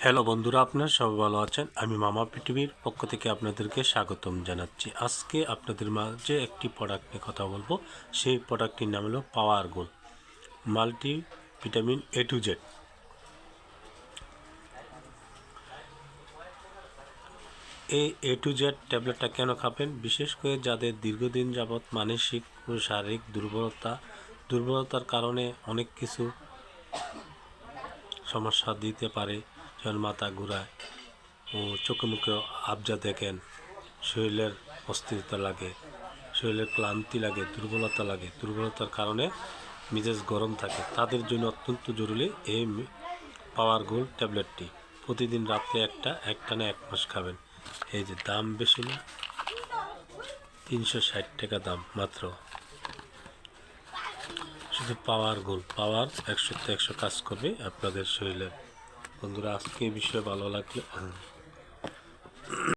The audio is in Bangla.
হ্যালো বন্ধুরা, আপনারা সবাই ভালো আছেন। আমি মামা পৃথিবীর পক্ষ থেকে আপনাদেরকে স্বাগতম জানাচ্ছি। আজকে আপনাদের মাঝে একটি প্রোডাক্ট নিয়ে কথা বলবো। সেই প্রোডাক্টটির নাম হলো power goal multivitamin A to Z। এই A to Z ট্যাবলেটটা কেন খাবেন? বিশেষ করে যাদের দীর্ঘদিন যাবৎ মানসিক ও শারীরিক দুর্বলতার কারণে অনেক কিছু সমস্যা দিতে পারে, যেমন মাথা ঘোরায় ও চোখে মুখে আবজা দেখেন, শরীরের অস্থিরতা লাগে, শরীরের ক্লান্তি লাগে, দুর্বলতার কারণে মেজাজ গরম থাকে, তাদের জন্য অত্যন্ত জরুরি এই পাওয়ার গোল্ড ট্যাবলেটটি। প্রতিদিন রাত্রে একটানা 1 মাস খাবেন। এই যে দাম বেশি না, 360 টাকা দাম মাত্র। শুধু পাওয়ার 100-100 কাজ করবে আপনাদের শরীরে। বন্ধুরা, আজকে এই বিষয়ে ভালো লাগলে